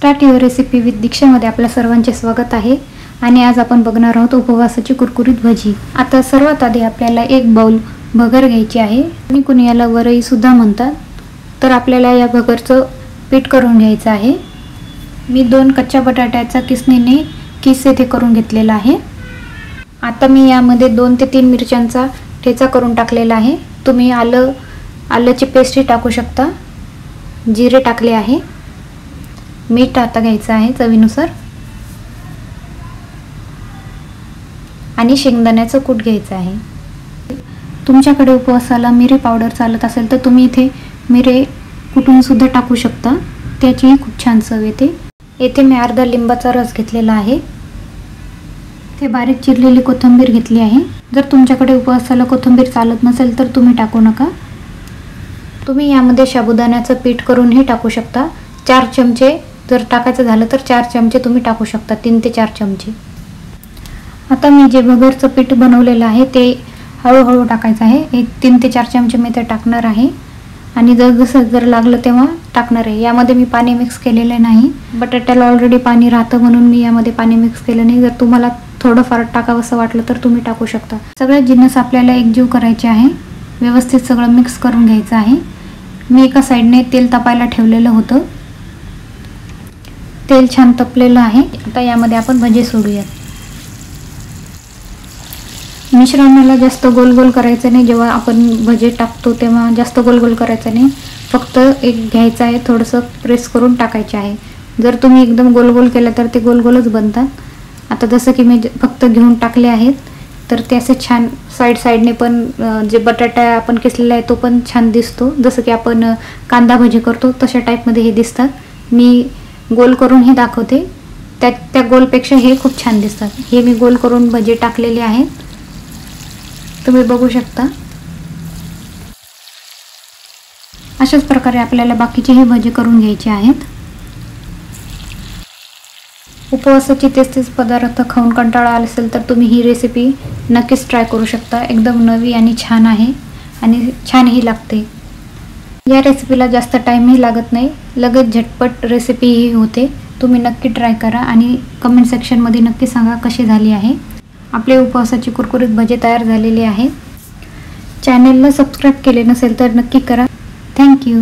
Start your recipe with दीक्षामध्ये आपल्या सर्वांचे स्वागत आहे। आणि आज आपण बघणार आहोत उपवासाची कुरकुरीत भजी। आता सर्वात आधी आपल्याला एक बाउल भगर घ्यायची आहे आणि कुणी याला वरई सुद्धा म्हणतात। तर आपल्याला या भगरचं पीठ करून घ्यायचं आहे। मी 2 कच्च्या बटाट्याचा किसणीने किस येथे करून घेतलेला आहे। आता मी यामध्ये 2 ते 3 मिरच्यांचा ठेचा करून टाकलेला आहे। तुम्ही आल्याची पेस्ट टाकू शकता। जिरे टाकले आहे। मीठ आता घ्यायचं आहे चवीनुसार आणि शेंगदाण्याचं कूट घ्यायचं आहे। तुमच्याकडे उपवासाला मिरी पावडर चालत असेल तर तुम्ही इथे मिरे कुटून सुद्धा टाकू शकता, त्याचीही खूप छान चव येते। येथे मी अर्धा लिंबाचा रस घेतलेला आहे। ते बारीक चिरलेली कोथिंबीर घेतली आहे। जर तुमच्याकडे उपवासाला कोथिंबीर चालत नसेल तर तुम्ही टाकू नका। तुम्ही यामध्ये साबुदाण्याचं पीठ करूनही टाकू शकता। 4 चमचे जर टाकायचं झालं तर 4 चमचे तुम्ही टाकू शकता, 3 ते 4 चमचे। आता मी जे भगरचं पीठ बनवलेलं आहे ते हळूहळू टाकायचं आहे। 3 ते 4 चमचे मी ते टाकणार आहे आणि जर लागलं तेव्हा टाकणार आहे। यामध्ये मी पाणी मिक्स केलेले नाही, बटाट्याला ऑलरेडी पाणी राहतं म्हणून मी यामध्ये पाणी मिक्स केलं नाही। जर तुम्हाला थोडंफार टाकावंसं वाटलं तर तुम्ही टाकू शकता। सगळे जिन्नस आपल्याला एकजीव करायचे आहे, व्यवस्थित सगळं मिक्स करून घ्यायचं आहे। मी एका साईडने तेल तापायला ठेवलेलं होतं, तेल छान तपलेलं आहे। आता यामध्ये आपण भजी सोडूयात। मिश्रणाला जास्त गोल गोल करायचं नाही, जेव्हा आपण भजी टाकतो तेव्हा जास्त गोल गोल करायचं नाही, फक्त एक घ्यायचं आहे, थोडंसं प्रेस करून टाकायचे आहे। जर तुम्ही एकदम गोल गोल केलं तर ते गोल गोलच बनतात। आता जसं की मी फक्त घेऊन टाकले आहेत तर ते असे छान साईडने पण जे बटाटा आपण किसलेला आहे तो पण छान दिसतो, जसं की आपण कांदा भजी करतो तशा टाईपमध्ये हे दिसतात। मी गोल करून हे दाखवते, त्या गोलपेक्षा हे खूप छान दिसतात। हे मी गोल करून भजी टाकलेले आहेत, तुम्ही बघू शकता। अशाच प्रकारे आपल्याला बाकीचे हे भजी करून घ्यायचे आहेत। उपवासाची तेच पदार्थ खाऊन कंटाळा आला असेल तर तुम्ही ही रेसिपी नक्कीच ट्राय करू शकता। एकदम नवी आणि छान आहे आणि छानही लागते। या रेसिपीला जास्त टाईमही लागत नाही, लगेच झटपट रेसिपी ही होते। तुम्ही नक्की ट्राय करा आणि कमेंट सेक्शनमध्ये नक्की सांगा कशी झाली आहे। आपले उपवासाची कुरकुरीत भजी तयार झालेली आहे। चॅनलला सबस्क्राईब केले नसेल तर नक्की करा। थँक्यू।